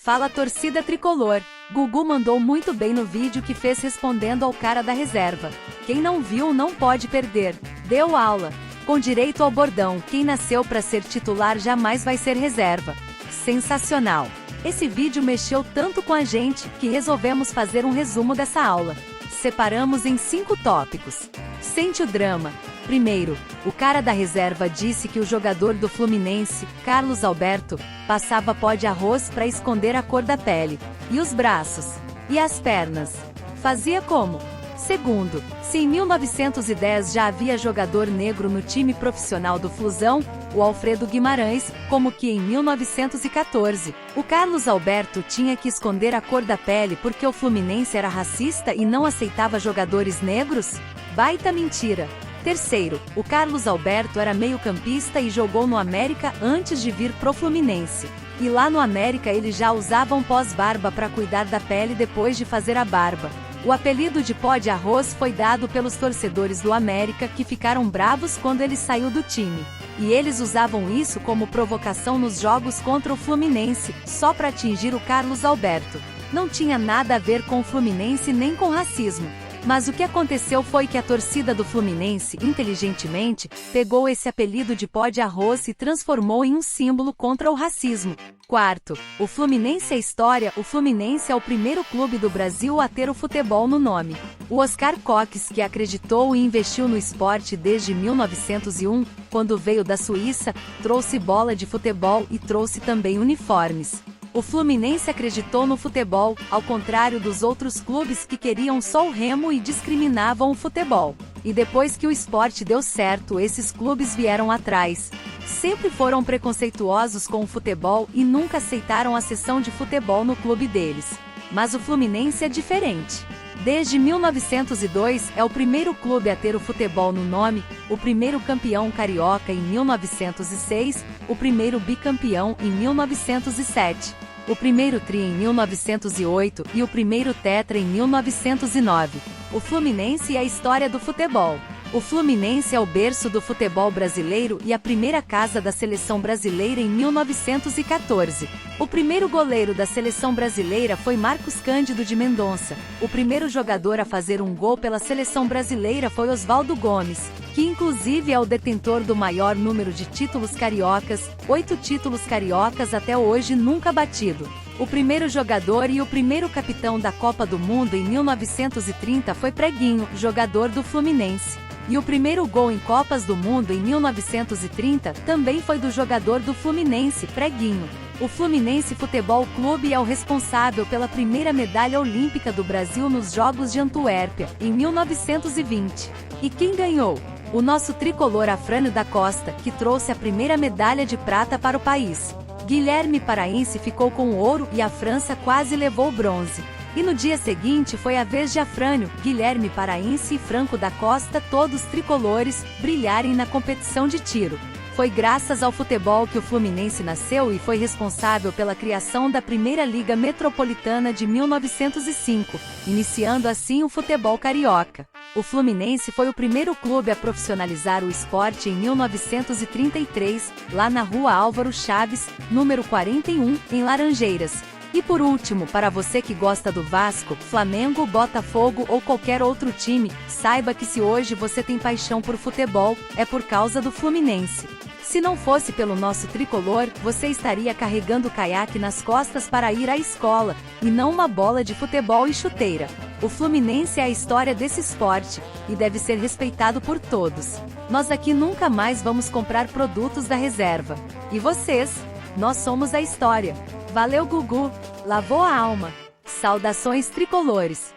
Fala, torcida tricolor! Gugu mandou muito bem no vídeo que fez respondendo ao cara da reserva. Quem não viu não pode perder. Deu aula. Com direito ao bordão, quem nasceu para ser titular jamais vai ser reserva. Sensacional! Esse vídeo mexeu tanto com a gente, que resolvemos fazer um resumo dessa aula. Separamos em 5 tópicos. Sente o drama. Primeiro, o cara da reserva disse que o jogador do Fluminense, Carlos Alberto, passava pó de arroz para esconder a cor da pele. E os braços? E as pernas? Fazia como? Segundo, se em 1910 já havia jogador negro no time profissional do Flusão, o Alfredo Guimarães, como que em 1914, o Carlos Alberto tinha que esconder a cor da pele porque o Fluminense era racista e não aceitava jogadores negros? Baita mentira! Terceiro, o Carlos Alberto era meio-campista e jogou no América antes de vir pro Fluminense. E lá no América ele já usava um pós-barba para cuidar da pele depois de fazer a barba. O apelido de pó de arroz foi dado pelos torcedores do América que ficaram bravos quando ele saiu do time. E eles usavam isso como provocação nos jogos contra o Fluminense, só para atingir o Carlos Alberto. Não tinha nada a ver com o Fluminense nem com racismo. Mas o que aconteceu foi que a torcida do Fluminense, inteligentemente, pegou esse apelido de pó de arroz e transformou em um símbolo contra o racismo. Quarto, o Fluminense é história. O Fluminense é o primeiro clube do Brasil a ter o futebol no nome. O Oscar Cox, que acreditou e investiu no esporte desde 1901, quando veio da Suíça, trouxe bola de futebol e trouxe também uniformes. O Fluminense acreditou no futebol, ao contrário dos outros clubes que queriam só o remo e discriminavam o futebol. E depois que o esporte deu certo, esses clubes vieram atrás. Sempre foram preconceituosos com o futebol e nunca aceitaram a sessão de futebol no clube deles. Mas o Fluminense é diferente. Desde 1902, é o primeiro clube a ter o futebol no nome, o primeiro campeão carioca em 1906, o primeiro bicampeão em 1907. O primeiro tri em 1908 e o primeiro tetra em 1909. O Fluminense é a história do futebol. O Fluminense é o berço do futebol brasileiro e a primeira casa da seleção brasileira em 1914. O primeiro goleiro da seleção brasileira foi Marcos Cândido de Mendonça. O primeiro jogador a fazer um gol pela seleção brasileira foi Oswaldo Gomes, que inclusive é o detentor do maior número de títulos cariocas, 8 títulos cariocas até hoje nunca batido. O primeiro jogador e o primeiro capitão da Copa do Mundo em 1930 foi Preguinho, jogador do Fluminense. E o primeiro gol em Copas do Mundo em 1930 também foi do jogador do Fluminense, Preguinho. O Fluminense Futebol Clube é o responsável pela primeira medalha olímpica do Brasil nos Jogos de Antuérpia, em 1920. E quem ganhou? O nosso tricolor Afrânio da Costa, que trouxe a primeira medalha de prata para o país. Guilherme Paraense ficou com o ouro e a França quase levou o bronze. E no dia seguinte foi a vez de Afrânio, Guilherme Paraense e Franco da Costa, todos tricolores, brilharem na competição de tiro. Foi graças ao futebol que o Fluminense nasceu e foi responsável pela criação da Primeira Liga Metropolitana de 1905, iniciando assim o futebol carioca. O Fluminense foi o primeiro clube a profissionalizar o esporte em 1933, lá na Rua Álvaro Chaves, número 41, em Laranjeiras. E por último, para você que gosta do Vasco, Flamengo, Botafogo ou qualquer outro time, saiba que se hoje você tem paixão por futebol, é por causa do Fluminense. Se não fosse pelo nosso tricolor, você estaria carregando o caiaque nas costas para ir à escola, e não uma bola de futebol e chuteira. O Fluminense é a história desse esporte, e deve ser respeitado por todos. Nós aqui nunca mais vamos comprar produtos da reserva. E vocês? Nós somos a história. Valeu, Gugu! Lavou a alma! Saudações tricolores!